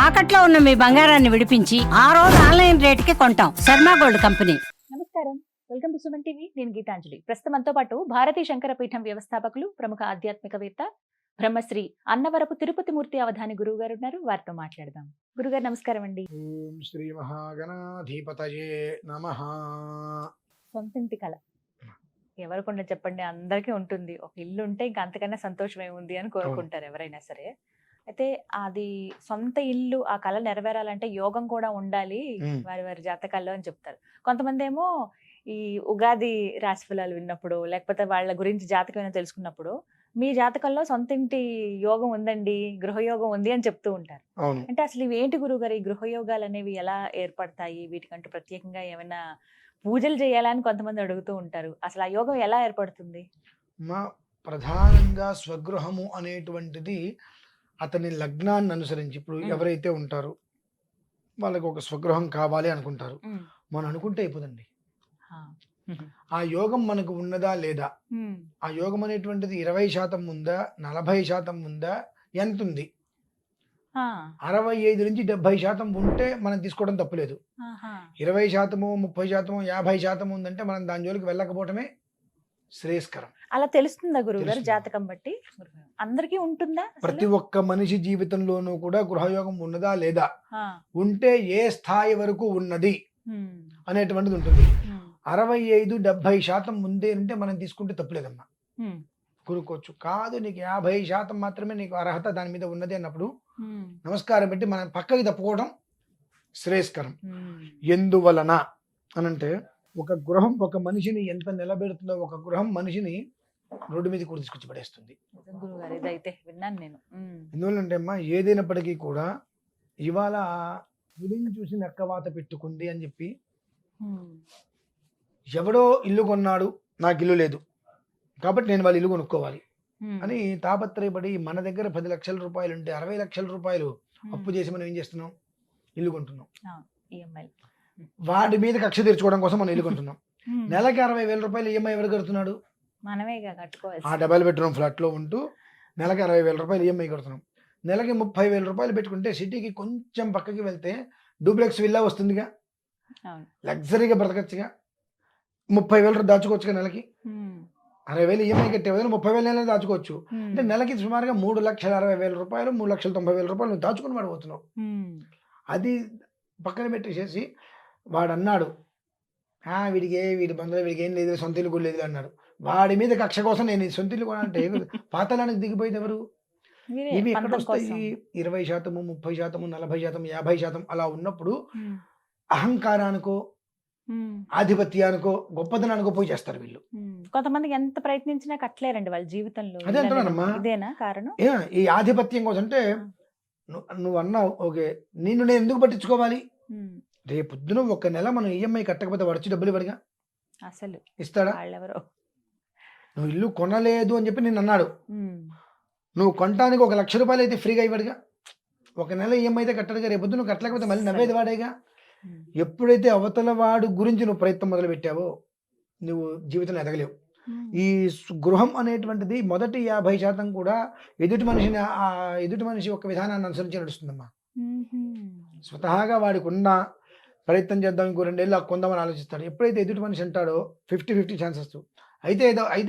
తాకట్లో ఉన్న మీ బంగారాన్ని విడిపించి ఆ రోజు ఆన్లైన్ రేటుకి కొంటాం. Sharma gold company. నమస్కారం, వెల్కమ్ టు సుమన్ టీవీ. నేను గీతాంజలి. ప్రస్తుతం మనతో పాటు భారతీ శంకర పీఠం వ్యవస్థాపకులు, ప్రముఖ ఆధ్యాత్మికవేత్త, బ్రహ్మశ్రీ అన్నవరపు తిరుపతి మూర్తి అవధాని గురువు గారు ఉన్నారు. వారితో మాట్లాడదాం. గురుగారు నమస్కారం అండి. ఓం శ్రీ మహాగణాధిపతయే నమః. సొంతింటి కళ ఎవరికొండ చెప్పండి, అందరికీ ఉంటుంది. ఒక ఇల్లు ఉంటే ఇంకా అంతకన్నా సంతోషం ఏముంది అని కోరుకుంటారు ఎవరైనా సరే. అయితే అది సొంత ఇల్లు, ఆ కళ నెరవేరాలంటే యోగం కూడా ఉండాలి వారి వారి జాతకాల్లో అని చెప్తారు. కొంతమంది ఏమో ఈ ఉగాది రాశి ఫలాలు విన్నప్పుడు, లేకపోతే వాళ్ళ గురించి జాతకం ఏమైనా తెలుసుకున్నప్పుడు, మీ జాతకంలో సొంత ఇంటి యోగం ఉందండి, గృహయోగం ఉంది అని చెప్తూ ఉంటారు. అంటే అసలు ఇవి ఏంటి గురుగారు? ఈ గృహయోగాలు అనేవి ఎలా ఏర్పడతాయి? వీటికంటూ ప్రత్యేకంగా ఏమైనా పూజలు చేయాలని కొంతమంది అడుగుతూ ఉంటారు. అసలు ఆ యోగం ఎలా ఏర్పడుతుంది? మా ప్రధానంగా స్వగృహము అనేటువంటిది అతని లగ్నాన్ని అనుసరించి, ఇప్పుడు ఎవరైతే ఉంటారో వాళ్ళకి ఒక స్వగృహం కావాలి అనుకుంటారు. మనం అనుకుంటే అయిపోదండి. ఆ యోగం మనకు ఉన్నదా లేదా, ఆ యోగం అనేటువంటిది 20% ఉందా, 40% ఉందా, ఎంత ఉంది? 65 నుంచి 70% ఉంటే మనం తీసుకోవడం తప్పులేదు. 20%, 30%, 50% ఉందంటే మనం దాని జోలికి వెళ్ళకపోవటమే శ్రేయస్కరం. అలా తెలుస్తుందా గురుగారు జాతకం బట్టి? అందరికీ ఉంటుందా? ప్రతి ఒక్క మనిషి జీవితంలోనూ కూడా గృహయోగం ఉన్నదా లేదా, ఉంటే ఏ స్థాయి వరకు ఉన్నది అనేటువంటిది ఉంటుంది. 65-70% ముందే అంటే మనం తీసుకుంటే తప్పులేదమ్మా, కూరుకోవచ్చు. కాదు నీకు 50% మాత్రమే నీకు అర్హత దాని మీద ఉన్నది అన్నప్పుడు నమస్కారం పెట్టి మనం పక్కకి తప్పుకోవడం శ్రేయస్కరం. ఎందువలన అనంటే, ఒక గృహం ఒక మనిషిని ఎంత నిలబెడుతుందో, ఒక గృహం మనిషిని రోడ్డు మీద కూడా తీసుకొచ్చి పడేస్తుంది. ఎందువల్లంటే అమ్మా, ఏదైనప్పటికీ కూడా ఇవాళ ఉదయం చూసి నక్కవాత పెట్టుకుంది అని చెప్పి, ఎవడో ఇల్లు కొన్నాడు, నాకు ఇల్లు లేదు కాబట్టి నేను వాళ్ళ ఇల్లు కొనుక్కోవాలి అని తాపత్రయపడి మన దగ్గర 10 లక్షల రూపాయలు ఉంటే 60 లక్షల రూపాయలు అప్పు చేసి మనం ఏం చేస్తున్నాం? ఇల్లు కొంటున్నాం. వాడి మీద కక్ష తీర్చుకోవడం కోసం మనం ఇల్లు కొంటున్నాం. నెలకి 60,000 రూపాయలు ఈఎంఐ ఎవరు కడుతున్నాడు? మనమే కట్టుకోవాలి. ఆ డబల్ బెడ్రూమ్ ఫ్లాట్ లో ఉంటూ నెలకి 60,000 రూపాయలు ఈఎంఐ కడుతున్నాం. నెలకి 30,000 రూపాయలు పెట్టుకుంటే సిటీకి కొంచెం పక్కకి వెళ్తే డూప్లెక్స్ విల్లా వస్తుందిగా, లగ్జరీగా బ్రతకచ్చుగా, 30,000 దాచుకోవచ్చుగా. నెలకి 60,000 ఈఎంఐ కట్టే బదులు 30,000 నెలలు దాచుకోవచ్చు. అంటే నెలకి సుమారుగా 3,60,000 రూపాయలు, 3,90,000 రూపాయలు నువ్వు దాచుకుని పడిపోతున్నావు. అది పక్కన పెట్టేసేసి వాడు అన్నాడు, వీడి బంధువులు వీడికి ఏం లేదు, సొంత ఇల్లు కూడా లేదు అన్నాడు. వాడి మీద కక్ష కోసం నేను సొంత ఇల్లు కొనాలంటే పాతాళానికి దిగిపోయింది ఎవరు? ఇవి ఎక్కడ వస్తాయి? 20%, 30%, 40%, 50% అలా ఉన్నప్పుడు అహంకారానికో, ఆధిపత్యానికో, గొప్పదనానికో పోయి చేస్తారు వీళ్ళు. కొంతమందికి ఎంత ప్రయత్నించినా కట్టలేరండి వాళ్ళ జీవితంలో. అదే అంటున్నానమ్మా, ఇదేనా కారణం? ఈ ఆధిపత్యం కోసం. అంటే నువ్వు అన్నావు, ఓకే, నిన్ను నేను ఎందుకు పట్టించుకోవాలి? రేపొద్దున ఒక నెల మనం ఈఎంఐ కట్టకపోతే వాడొచ్చి డబ్బులు ఇవ్వడుగా, అసలు ఇస్తాడా? నువ్వు ఇల్లు కొనలేదు అని చెప్పి నేను అన్నాడు, నువ్వు కొనడానికి 1 లక్ష రూపాయలు అయితే ఫ్రీగా ఇవ్వడుగా. ఒక నెల ఈఎంఐ అయితే కట్టడుగా, రేపొద్దు నువ్వు కట్టలేకపోతే మళ్ళీ నవ్వేది వాడేగా. ఎప్పుడైతే అవతల వాడు గురించి నువ్వు ప్రయత్నం మొదలు పెట్టావో నువ్వు జీవితంలో ఎదగలేవు. ఈ గృహం అనేటువంటిది మొదటి 50% కూడా ఎదుటి మనిషి ఒక విధానాన్ని అనుసరించి నడుస్తుందమ్మా. స్వతహాగా వాడికి ఉన్న ప్రయత్నం చేద్దాం, ఇంకో 2 ఏళ్ళు కొందామని ఆలోచిస్తాడు. ఎప్పుడైతే ఎదుటి మనిషి అంటాడో 50-50 ఛాన్సెస్, అయితే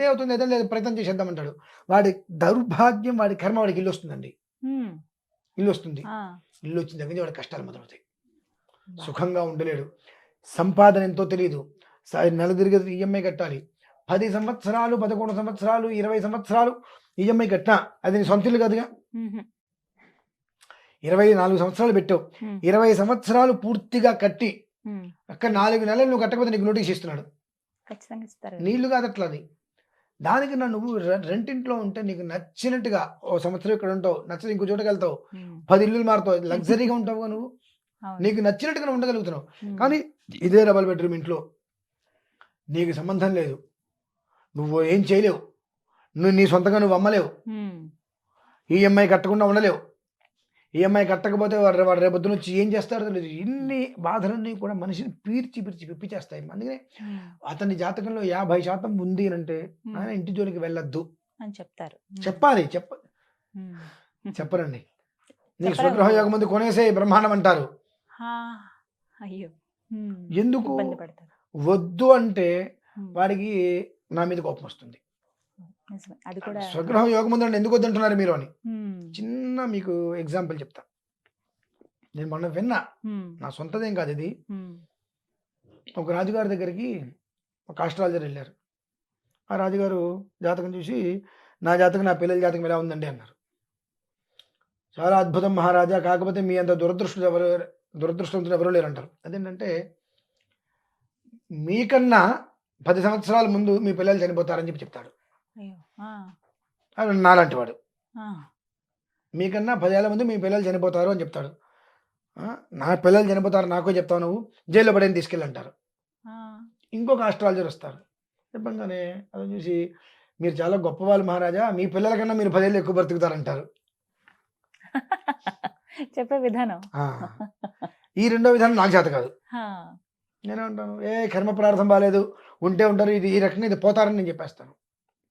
అవుతుంది, ఏదో లేదు ప్రయత్నం చేసేద్దామంటాడు. వాడి దౌర్భాగ్యం, వాడి కర్మ, వాడికి ఇల్లు వస్తుందండి. ఇల్లు వస్తుంది. ఇల్లు వచ్చిన దగ్గర వాడి కష్టాలు మొదలవుతాయి. సుఖంగా ఉండలేడు. సంపాదన ఎంతో తెలియదు. నెల తిరిగి ఈఎంఐ కట్టాలి. 10 సంవత్సరాలు, 11 సంవత్సరాలు, 20 సంవత్సరాలు ఈఎంఐ కట్టినా అది నీ సొంత ఇల్లు కాదుగా. 24 సంవత్సరాలు పెట్టావు, 20 సంవత్సరాలు పూర్తిగా కట్టి అక్కడ 4 నెలలు నువ్వు కట్టకపోతే నీకు నోటీస్ ఇస్తున్నాడు. నీళ్లు కాదు అట్లా. అది దానికి నువ్వు రెంటింట్లో ఉంటే నీకు నచ్చినట్టుగా ఓ సంవత్సరం ఇక్కడ ఉంటావు, నచ్చదు ఇంకో చోటకి వెళ్తావు, 10 ఇల్లు మారుతావు, లగ్జరీగా ఉంటావుగా, నువ్వు నీకు నచ్చినట్టుగా ఉండగలుగుతున్నావు. కానీ ఇదే డబల్ బెడ్రూమ్ ఇంట్లో నీకు సంబంధం లేదు, నువ్వు ఏం చేయలేవు, నీ సొంతంగా నువ్వు అమ్మలేవు, ఈఎంఐ కట్టకుండా ఉండలేవు. ఈఎంఐ కట్టకపోతే వాడు రేపొద్దున వచ్చి ఏం చేస్తారో తెలియదు. ఇన్ని బాధలన్నీ కూడా మనిషిని పిప్పి చేస్తాయి. అందుకనే అతని జాతకంలో 50% ఉంది అంటే ఆయన ఇంటి జోలికి వెళ్ళొద్దు అని చెప్తారు. చెప్పాలి, చెప్పరండి. నీకు చెప్పరా స్వగృహ గురువు యోగం ముందు కొనేసే బ్రహ్మాండం అంటారు. ఆ, అయ్యో. ఎందుకు ఇబ్బంది పడతారు. వద్దు అంటే వాడికి నా మీద కోపం వస్తుంది. నిజమే, అది కూడా. స్వగృహ యోగం ముందు అంటే ఎందుకు వద్దంటున్నారు మీరు అని. ఉమ్, చిన్న మీకు ఎగ్జాంపుల్ చెప్తా. నేను మొన్న విన్నా, ఉమ్, నా సొంతదేం కాదు ఇది. ఉమ్, ఒక రాజుగారి దగ్గరికి ఒక ఆస్ట్రాలజర్ వెళ్ళారు. ఆ రాజుగారు జాతకం చూసి నా జాతకం నా పిల్లల జాతకం ఎలా ఉందండి అన్నారు. చాలా అద్భుతం మహారాజా, కాకపోతే మీ అంత దురదృష్టవంతులు ఎవరూ లేరంటారు. అదేంటంటే మీకన్నా 10 సంవత్సరాల ముందు మీ పిల్లలు చనిపోతారని చెప్పి చెప్తాడు. అయ్యో. అది నాలాంటి వాడు. ఆ, మీకన్నా 10 ఏళ్ళ ముందు మీ పిల్లలు చనిపోతారు అని చెప్తాడు. నా పిల్లలు చనిపోతారు నాకో చెప్తావు, నువ్వు జైల్లో పడేని తీసుకెళ్ళంటారు. ఆ. ఇంకొక ఆస్ట్రాలజర్ వస్తారు. చెప్పంగానే అది చూసి మీరు చాలా గొప్పవాళ్ళు మహారాజా, మీ పిల్లల కన్నా మీరు 10 ఏళ్ళు ఎక్కువ బ్రతుకుతారంటారు. చెప్పే విధానం. ఈ రెండో విధానం నాకు చేత కాదు. ఆ, నేనేమంటాను, కర్మ ప్రార్థన బాగాలేదు, ఉంటే ఉంటారు, ఇది ఈ రకంగా ఇది పోతారని నేను చెప్పేస్తాను.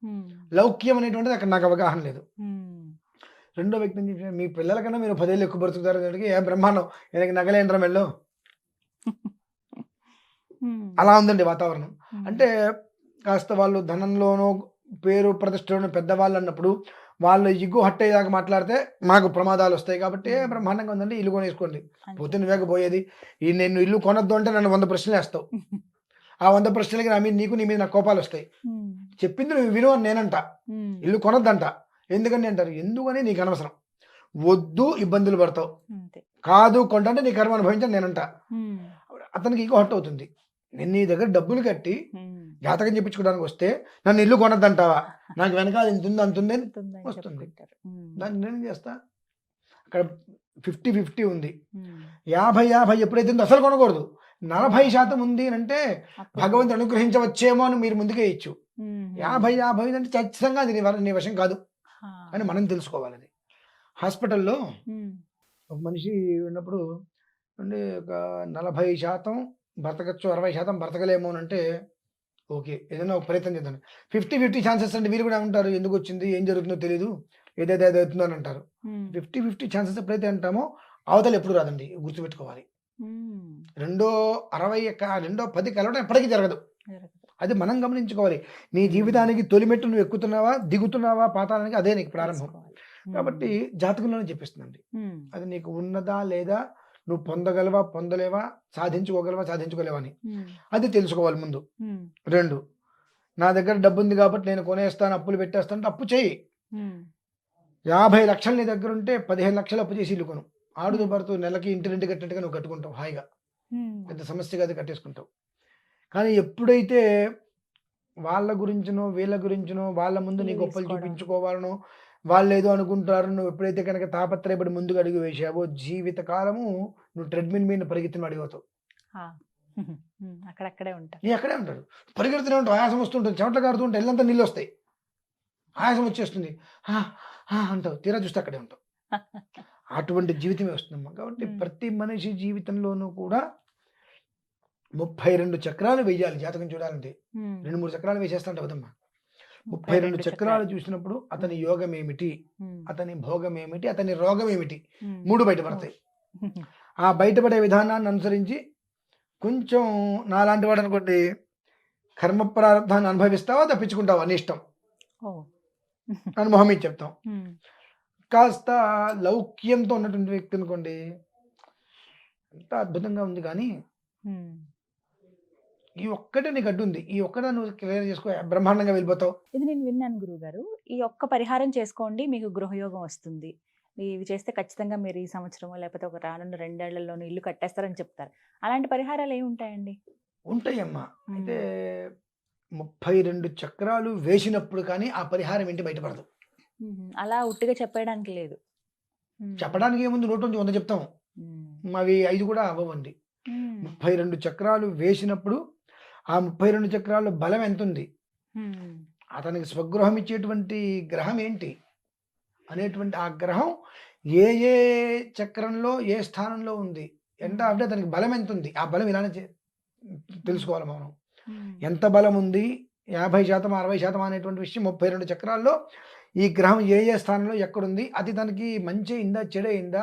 ఉమ్, లౌక్యం అనేటువంటిది అక్కడ నాకు అవగాహన లేదు. ఉమ్, రెండో వ్యక్తి నుంచి మీ పిల్లల కన్నా మీరు 10 ఏళ్ళు ఎక్కువ బ్రతుకుతారు అంటే ఏ బ్రహ్మాండం, எனக்கு నగలేంట్రా మెళ్ళు. ఉమ్, అలా ఉందండి వాతావరణం. ఉమ్, అంటే కాస్త వాళ్ళు ధనంలోనో పేరు ప్రతిష్టలోనో పెద్దవాళ్ళు అన్నప్పుడు వాళ్ళు ఇగ్గు హట్ అయ్యేదాకా మాట్లాడితే మాకు ప్రమాదాలు వస్తాయి. కాబట్టి బ్రహ్మాండంగా ఉందండి, ఇల్లు కొనేసుకోండి. అంతే. పోతే నువ్వేకపోయేది ఈ నేను ఇల్లు కొనొద్దు అంటే నన్ను 100 ప్రశ్నలు వేస్తావు. ఆ 100 ప్రశ్నలకి నా మీద నీకు నీ మీద నాకు కోపాలు వస్తాయి. ఉమ్, చెప్పింది నువ్వు విను అని నేనంట. ఉమ్, ఇల్లు కొనొద్దంట. ఎందుకని అంటారు, ఎందుకని నీకు అనవసరం, వద్దు ఇబ్బందులు పడతావు, అంతే. కాదు కొంటే నీ కర్మ అనుభవించని నేనంట. ఉమ్, అతనికి ఇగో హట్ అవుతుంది. నేను నీ దగ్గర డబ్బులు కట్టి ఉమ్, జాతకం చెప్పించుకోవడానికి వస్తే నన్ను ఇల్లు కొనొద్దంటావా, నాకు వెనకాల ఇంత ఉంది అంతుంది అని ఉంటుందని వస్తుంది. చెప్పుకుంటారు. ఉమ్, దాన్ని నేనేం చేస్తా, అక్కడ 50-50 ఉంది. ఉమ్, 50-50 ఎప్పుడైతే ఉందో అసలు కొనకూడదు. 40% ఉంది అని అంటే అప్పుడు. భగవంతుడు అనుగ్రహించవచ్చేమో అని మీరు ముందుకే ఇచ్చు. ఉమ్, 50-50 అంటే ఖచ్చితంగా అది నీ వశం కాదు ఆ, అని మనం తెలుసుకోవాలి. అది హాస్పిటల్లో ఉమ్, ఒక మనిషి ఉన్నప్పుడు అంటే ఒక 40% బ్రతకచ్చు, 60% బ్రతకలేము అని అంటే ఓకే, ఏదైనా ఒక ప్రయత్నం చేద్దాం. 50-50 ఛాన్సెస్ అంటే వీళ్ళు కూడా ఉంటారు, ఎందుకు వచ్చింది ఏం జరుగుతుందో తెలియదు, ఏదైతే అది అవుతుందో అని అంటారు. ఉమ్, 50-50 ఛాన్సెస్ ఎప్పుడైతే అంటామో అవతల ఎప్పుడు రాదండి, గుర్తుపెట్టుకోవాలి. ఉమ్, రెండో 10 కలవడం ఎప్పటికీ జరగదు. జరగదు. అది మనం గమనించుకోవాలి. నీ జీవితానికి తొలిమెట్టు నువ్వు ఎక్కుతున్నావా దిగుతున్నావా పాతానికి, అదే నీకు ప్రారంభం. తెలుసుకోవాలి. ఉమ్, కాబట్టి జాతకంలోనే చెప్పిస్తుందండి. ఉమ్, అది నీకు ఉన్నదా లేదా, నువ్వు పొందగలవా పొందలేవా, సాధించుకోగలవా సాధించుకోలేవా అని ఉమ్, అది తెలుసుకోవాలి ముందు. ఉమ్, 2, నా దగ్గర డబ్బు ఉంది కాబట్టి నేను కొనేస్తాను, అప్పులు పెట్టేస్తాను, అప్పు చేయి. ఉమ్, 50 లక్షలు నీ దగ్గర ఉంటే 15 లక్షలు అప్పు చేసి ఇల్లు కొను. ఆడుతూ పడుతూ నెలకి ఇంటి రెంట్ కట్టినట్టుగా నువ్వు కట్టుకుంటావు, హాయిగా ఉమ్, పెద్ద సమస్యగా అది కట్టేసుకుంటావు. కానీ ఎప్పుడైతే వాళ్ళ గురించినో వీళ్ళ గురించినో వాళ్ళ ముందు నీ ఇల్లు గొప్పలు తీసుకోవడం. చూపించుకోవాలనో వాళ్ళు ఏదో అనుకుంటారు, నువ్వు ఎప్పుడైతే కనుక తాపత్రయపడి ముందుకు అడుగు వేసావో జీవిత కాలము నువ్వు ట్రెడ్మిల్ మీద పరిగెత్తిన అడిగవుతావు. ఆ, ఉమ్, అక్కడక్కడే ఉంటారు. నీ అక్కడే ఉంటాడు, పరిగెడుతూనే ఉంటావు, ఆయాసం వస్తుంటుంది, చెమటలు కారుతుంటే ఎల్లంతా నీళ్ళు వస్తాయి, ఆయాసం వచ్చేస్తుంది, అంటావు, తీరా చూస్తే అక్కడే ఉంటావు. అటువంటి జీవితమే వస్తుందమ్మా. కాబట్టి ప్రతి మనిషి జీవితంలోనూ కూడా 32 చక్రాలు వేయాలి జాతకం చూడాలంటే. 2-3 చక్రాలు వేసేస్తాంటే అవదమ్మా. 32 చక్రాలు చూసినప్పుడు అతని యోగం ఏమిటి, అతని భోగం ఏమిటి, అతని రోగం ఏమిటి, 3 బయటపడతాయి. ఆ బయటపడే విధానాన్ని అనుసరించి కొంచెం నాలాంటి వాడు అనుకోండి, కర్మ ప్రారంభాన్ని అనుభవిస్తావా తప్పించుకుంటావా నీ ఇష్టం అనుభవం ఇది చెప్తాం. కాస్త లౌక్యంతో ఉన్నటువంటి వ్యక్తి అనుకోండి, ఎంత అద్భుతంగా ఉంది కానీ ఈ ఒక్కటే నీకు అడ్డు ఉంది, ఈ ఒక్కటే నువ్వు క్లియర్ చేసుకో, బ్రహ్మాండంగా వెళ్ళిపోతావు. ఇది నేను విన్నాను గురువు గారు, ఈ ఒక్క పరిహారం చేసుకోండి మీకు గృహయోగం వస్తుంది, ఇవి చేస్తే ఖచ్చితంగా మీరు ఈ సంవత్సరం లేకపోతే ఒక రానున్న 2 ఏళ్లలోనూ ఇల్లు కట్టేస్తారని చెప్తారు. అలాంటి పరిహారాలు ఏమి ఉంటాయండి? ఉంటాయమ్మా. అయితే 32 చక్రాలు వేసినప్పుడు కానీ ఆ పరిహారం ఏంటి బయటపడదు. అలా ఉట్టిగా చెప్పడానికి లేదు. చెప్పడానికి ఏముంది, 100 చెప్తాం, అవి 5 కూడా అవ్వండి. 32 చక్రాలు వేసినప్పుడు ఆ 32 చక్రాలు బలం ఎంత ఉంది, అతనికి స్వగృహం ఇచ్చేటువంటి గ్రహం ఏంటి అనేటువంటి ఆ గ్రహం ఏ ఏ చక్రంలో ఏ స్థానంలో ఉంది, ఎంత అంటే అతనికి బలం ఎంత ఉంది, ఆ బలం ఇలానే తెలుసుకోవాలి మనం. ఎంత బలం ఉంది, 50% 60% అనేటువంటి విషయం 32 చక్రాల్లో ఈ గ్రహం ఏ ఏ స్థానంలో ఎక్కడుంది, అది తనకి మంచి అయిందా, చెడు అయిందా,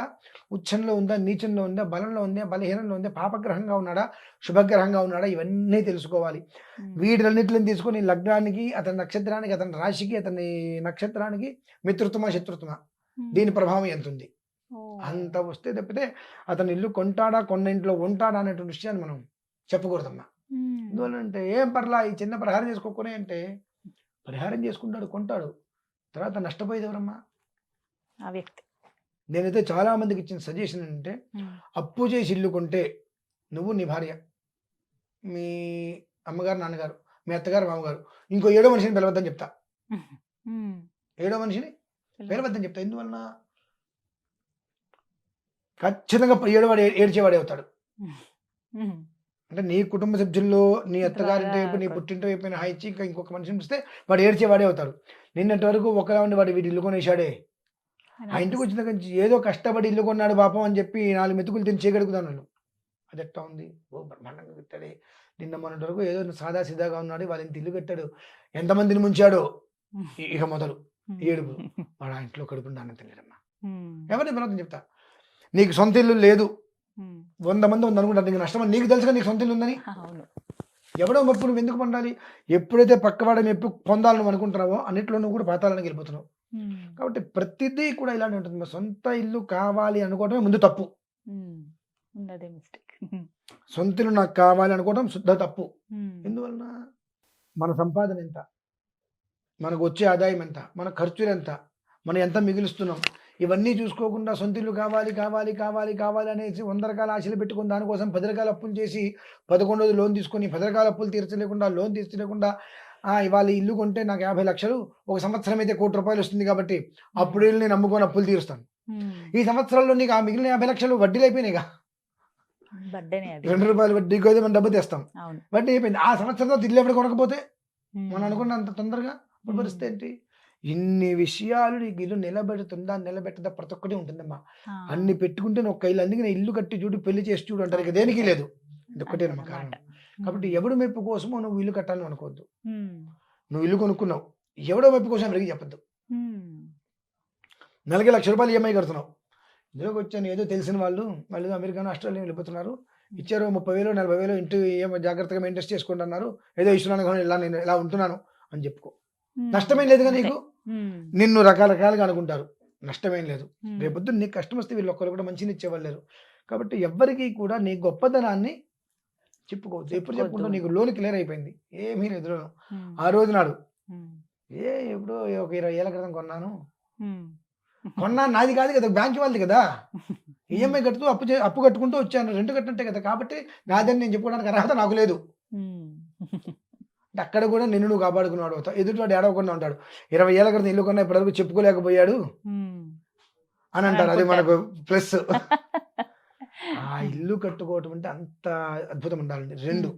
ఉచ్చంలో ఉందా, నీచంలో ఉందా, బలంలో ఉందా, బలహీనంలో ఉందా, పాపగ్రహంగా ఉన్నాడా, శుభగ్రహంగా ఉన్నాడా, ఇవన్నీ తెలుసుకోవాలి. వీటిలన్నిటిని తీసుకొని లగ్నానికి, అతని నక్షత్రానికి, అతని రాశికి, అతని నక్షత్రానికి మిత్రుత్వమా శత్రుత్వమా, దీని ప్రభావం ఎంత ఉంది అంత వస్తే తప్పితే అతను ఇల్లు కొంటాడా, కొన్న ఇంట్లో ఉంటాడా అనేటువంటి విషయాన్ని మనం చెప్పకూడదమ్మా. ఎందువల్లంటే ఏం పర్లా ఈ చిన్న పరిహారం చేసుకోకునే అంటే పరిహారం చేసుకుంటాడు, కొంటాడు, తర్వాత నష్టపోయేది ఎవరమ్మా? ఆ వ్యక్తి. నేనైతే చాలా మందికి ఇచ్చిన సజెషన్ ఏంటంటే, అప్పు చేసి ఇల్లు కొంటే నువ్వు, నీ భార్య, మీ అమ్మగారు, నాన్నగారు, మీ అత్తగారు, మామగారు, ఇంకో 7వ మనిషిని పిలవద్దని చెప్తా. 7వ మనిషిని పిలవద్దని చెప్తా. ఎందువలన ఖచ్చితంగా 7వాడు ఏడ్చేవాడే అవుతాడు. అంటే నీ కుటుంబ సభ్యుల్లో నీ అత్తగారింటి వైపు, నీ పుట్టింటి వైపు హాయి ఇచ్చి ఇంకా ఇంకొక మనిషిని ఇస్తే వాడు ఏడ్చేవాడే అవుతాడు. నిన్నటి వరకు ఒకలా ఉండి వాడు వీడు ఇల్లు కొనేసాడే, ఆ ఇంటికి వచ్చిన నుంచి ఏదో కష్టపడి ఇల్లు కొన్నాడు పాపం అని చెప్పి 4 మెతుకులు తిని చేయగలుగుతాను నేను. అది ఎట్లా ఉంది, ఓ బ్రహ్మాండంగా కట్టాడే, నిన్న మొన్నటి వరకు ఏదో సాదా సిదాగా ఉన్నాడు, వాళ్ళ ఇంటి ఇల్లు కట్టాడు, ఎంతమందిని ముంచాడో, ఇక మొదలు ఏడుపు. వాడు ఆ ఇంట్లో కడుపుని దాన్ని తినడమ్మా. ఎవరిని తర్వాత చెప్తా, నీకు సొంత ఇల్లు లేదు, 100 మంది ఉంది అనుకుంటారు, నీకు నష్టం నీకు తెలుసుగా నీకు సొంత ఇల్లు ఉందని. ఎవడో మెప్పు నువ్వు ఎందుకు పొందాలి? ఎప్పుడైతే పక్కవాడ మెప్పు పొందాలని నువ్వు అనుకుంటున్నావో అన్నిట్లో నువ్వు కూడా పాతాలని వెళ్ళిపోతున్నావు. కాబట్టి ప్రతిదీ కూడా ఇలానే ఉంటుంది. సొంత ఇల్లు కావాలి అనుకోవడమే ముందు తప్పు. సొంత ఇల్లు నాకు కావాలి అనుకోవడం శుద్ధ తప్పు. ఎందువలన మన సంపాదన ఎంత, మనకు వచ్చే ఆదాయం ఎంత, మన ఖర్చులు ఎంత, మనం ఎంత మిగులుస్తున్నాం, ఇవన్నీ చూసుకోకుండా సొంత ఇల్లు కావాలి కావాలి కావాలి కావాలి అనేసి 100 రకాల ఆశలు పెట్టుకుని దానికోసం 10 రకాల అప్పులు చేసి 11 రోజులు లోన్ తీసుకొని 10 రకాల అప్పులు తీర్చలేకుండా, లోన్ తీర్చలేకుండా, ఇవాళ ఇల్లు కొంటే నాకు 50 లక్షలు, ఒక సంవత్సరం అయితే 1 కోటి రూపాయలు వస్తుంది కాబట్టి అప్పుడు ఇల్లు నేను నమ్ముకొని అప్పులు తీరుస్తాను. ఈ సంవత్సరాల్లో నీకు ఆ మిగిలిన 50 లక్షలు వడ్డీలు అయిపోయినాయిగా. 2 రూపాయలు వడ్డీకి అయితే మనం డబ్బు తెస్తాం, వడ్డీ అయిపోయింది. ఆ సంవత్సరంలో ఇల్లు ఎప్పుడు కొనకపోతే మనం అనుకున్నంత తొందరగా ఇప్పుడు పరిస్థితి ఏంటి? ఇన్ని విషయాలు నీకు ఇల్లు నిలబెడుతుందా నిలబెట్టదా ప్రతి ఒక్కటి ఉంటుందమ్మా. అన్ని పెట్టుకుంటే ఒక్క ఇల్లు, అందుకే ఇల్లు కట్టి చూడు, పెళ్లి చేసి చూడు అంటారు, ఇక దేనికి లేదు, ఇది ఒక్కటేనమ్మా కారణం. కాబట్టి ఎవడు మెప్పు కోసమో నువ్వు ఇల్లు కట్టాలని అనుకోవద్దు. నువ్వు ఇల్లు కొనుక్కున్నావు, ఎవడో మెప్పు కోసం ఎవరికి చెప్పద్దు. నెలకి ₹1,00,000 ఈఎంఐ కడుతున్నావు, ఇందులోకి వచ్చాను ఏదో తెలిసిన వాళ్ళు అమెరికా, ఆస్ట్రేలియా వెళ్ళిపోతున్నారు, ఇచ్చారు 30,000 40,000 ఇంటి జాగ్రత్తగా మెయింటైన్ చేసుకోండి అన్నారు, ఏదో ఇస్తున్నాను కానీ ఇలా నేను ఇలా ఉంటున్నాను అని చెప్పుకో, నష్టమేం లేదుగా నీకు. నిన్ను రకరకాలుగా అనుకుంటారు, నష్టమేం లేదు. రేపొద్దు నీకు కష్టం వస్తే వీళ్ళు ఒక్కరు కూడా మంచిని ఇచ్చేవాళ్ళు లేరు. కాబట్టి ఎవ్వరికి కూడా నీ గొప్పదనాన్ని చెప్పుకోవద్దు. ఎప్పుడు చెప్పుకుంటావు, నీకు లోన్ క్లియర్ అయిపోయింది, ఏమీ లేదు. ఆ రోజు నాడు ఎప్పుడో ఒక 20 ఏళ్ళ క్రితం కొన్నాను, నాది కాదు కదా, బ్యాంక్ వాళ్ళది కదా, ఈఎంఐ కడుతూ అప్పు కట్టుకుంటూ వచ్చాను, రెంట్ కట్టినట్టే కదా, కాబట్టి నాదని నేను చెప్పుకోవడానికి అర్హత నాకు లేదు. అక్కడ కూడా నిన్ను నువ్వు కాపాడుకున్నాడు అవుతావు. ఎదుటివాడు ఏడవకుండా ఉంటాడు, 20 ఏళ్ళ క్రితం ఇల్లు కొన్నా ఇప్పటివరకు చెప్పుకోలేకపోయాడు అని అంటారు. అది మనకు ప్లస్. ఆ ఇల్లు కట్టుకోవటం అంటే అంత అద్భుతం ఉండాలండి. 2,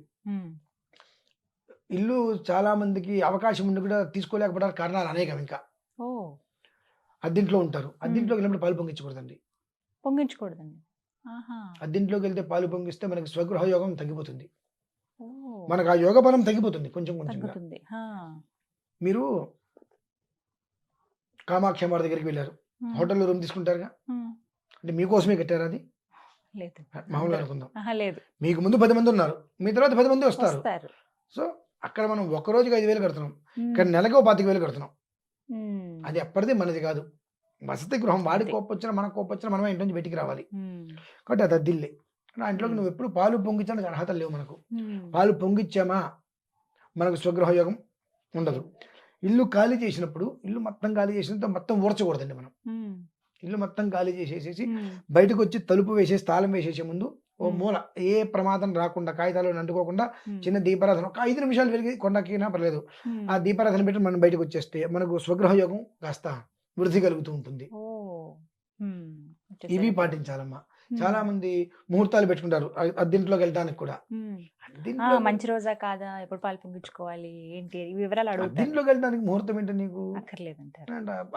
ఇల్లు చాలా మందికి అవకాశం ఉండి కూడా తీసుకోలేకపోవడానికి కారణాలు అనేకం. ఇంకా అద్దింట్లో ఉంటారు, అద్దింట్లోకి వెళ్ళినప్పుడు పాలు పొంగించకూడదండి. అద్దింట్లోకి వెళ్తే పాలు పొంగిస్తే మనకి స్వగృహ యోగం తగ్గిపోతుంది, మనకు ఆ యోగ బలం తగ్గిపోతుంది కొంచెం కొంచెం. మీరు కామాక్షి అమ్మ దగ్గరికి వెళ్ళారు, హోటల్లో రూమ్ తీసుకుంటారుగా, అంటే మీకోసమే కట్టారు, అది మామూలు అనుకుందాం. మీకు ముందు 10 మంది ఉన్నారు, మీ తర్వాత 10 మంది వస్తారు. సో అక్కడ మనం ఒక రోజుకి 5,000 కడుతున్నాం, ఇక్కడ నెలకు 25,000 కడుతున్నాం. అది ఎప్పటిది మనది కాదు. వసతి గృహం, వాడికి కోపొచ్చినా మనకు కోపొచ్చినా మనమే ఇంటి నుంచి బయటికి రావాలి. కాబట్టి అది అద్దిల్లే. ఆ ఇంట్లోకి నువ్వు ఎప్పుడు పాలు పొంగించడానికి అర్హత లేవు. మనకు పాలు పొంగిచ్చామా మనకు స్వగృహ యోగం ఉండదు. ఇల్లు ఖాళీ చేసినప్పుడు, ఇల్లు మొత్తం ఖాళీ చేసినంత మొత్తం ఊడ్చకూడదండి. మనం ఇల్లు మొత్తం ఖాళీ చేసేసేసి బయటకు వచ్చి తలుపు వేసేసి తాళం వేసేసే ముందు ఓ మూల, ఏ ప్రమాదం రాకుండా, కాగితాలు అంటుకోకుండా చిన్న దీపారాధన ఒక 5 నిమిషాలు వెలిగి కొండకినా పర్లేదు, ఆ దీపారాధన పెట్టి మనం బయటకు వచ్చేస్తే మనకు స్వగృహ యోగం కాస్త వృద్ధి కలుగుతూ ఉంటుంది. ఇవి పాటించాలమ్మా. చాలా మంది ముహూర్తాలు పెట్టుకుంటారు అద్దింట్లోకి వెళ్ళడానికి కూడా. మంచి రోజా కాదా, ఎప్పుడు పాలు పొంగించుకోవాలి ఏంటి వివరాలు అడుగుతారు. అద్దింట్లోకి వెళ్ళడానికి ముహూర్తం ఏంటి నీకు అక్కర్లేదంటారు.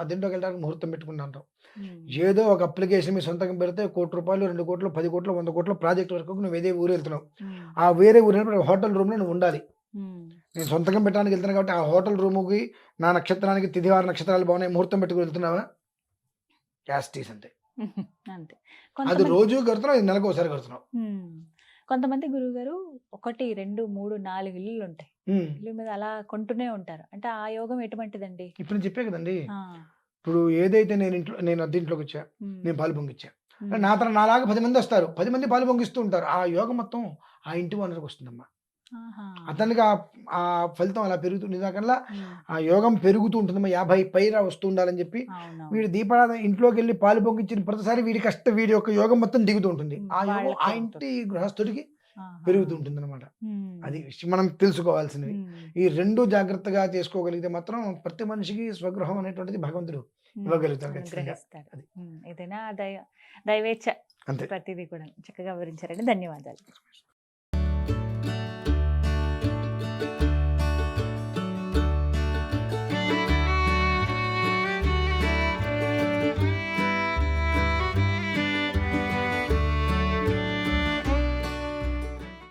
అద్దింట్లోకి వెళ్ళడానికి ముహూర్తం పెట్టుకుంటాం. ఏదో ఒక అప్లికేషన్ మీ సొంతంగా పెడితే ₹1,00,00,000 ₹2,00,00,000 10,00,00,000 100,00,00,000 ప్రాజెక్ట్ వరకు నువ్వు ఏదే ఊరు వెళ్తున్నావు, ఆ వేరే ఊరు హోటల్ రూమ్ లో నువ్వు ఉండాలి. నేను సొంతంగా పెట్టడానికి వెళ్తున్నాను కాబట్టి ఆ హోటల్ రూముకి నా నక్షత్రానికి తిథివార నక్షత్రాలు బాగున్నాయి ముహూర్తం పెట్టుకుని వెళ్తున్నావా క్యాస్టీస్ అంతే. అంతే. అది కొంతమంది రోజు కడుతున్నావు, ఇది నెలకు ఒకసారి కడుతున్నావు. కొంతమంది గురువు గారు 1, 2, 3, 4 ఇల్లులు ఉంటాయి. ఇల్లు మీద అలా కొంటూనే ఉంటారు. అంటే ఆ యోగం ఎటువంటిదండి? ఇప్పుడు నేను చెప్పే కదండి, ఆ, ఇప్పుడు ఏదైతే నేను అద్దె ఇంట్లోకి వచ్చా, ఉమ్, నేను పాలు పొంగిచ్చా, ఉమ్, నా తర నాలాగా 10 మంది వస్తారు, 10 మంది పాలు పొంగిస్తూ ఉంటారు. ఆ యోగం మొత్తం ఆ ఇంటి ఓనర్కి వస్తుందమ్మా. ఆహా, అతనికి ఆ ఫలితం అలా పెరుగుతుంది. దానికల్లా ఉమ్, ఆ యోగం పెరుగుతూ ఉంటుందమ్మా. 50 పైరా వస్తూ ఉండాలని చెప్పి అవునవును. వీడు దీపారాధన ఇంట్లోకి వెళ్ళి పాలు పొంగించిన ప్రతిసారి వీడి యొక్క యోగం మొత్తం దిగుతూ ఉంటుంది. ఆ యోగం వాళ్ళకి ఆ ఇంటి గృహస్థుడికి ఆహా, పెరుగుతూ ఉంటుంది అనమాట. ఉమ్, అది విషయం మనం తెలుసుకోవాల్సినవి. ఉమ్, ఈ రెండు జాగ్రత్తగా చేసుకోగలిగితే మాత్రం ప్రతి మనిషికి స్వగృహం అనేటువంటిది భగవంతుడు ఇవ్వగలుగుతారు ఖచ్చితంగా. అనుగ్రహిస్తారు. అది. ఏదైనా దైవేచ్ఛ అంతే. ప్రతిదీ కూడా చక్కగా వివరించారండి. ధన్యవాదాలు.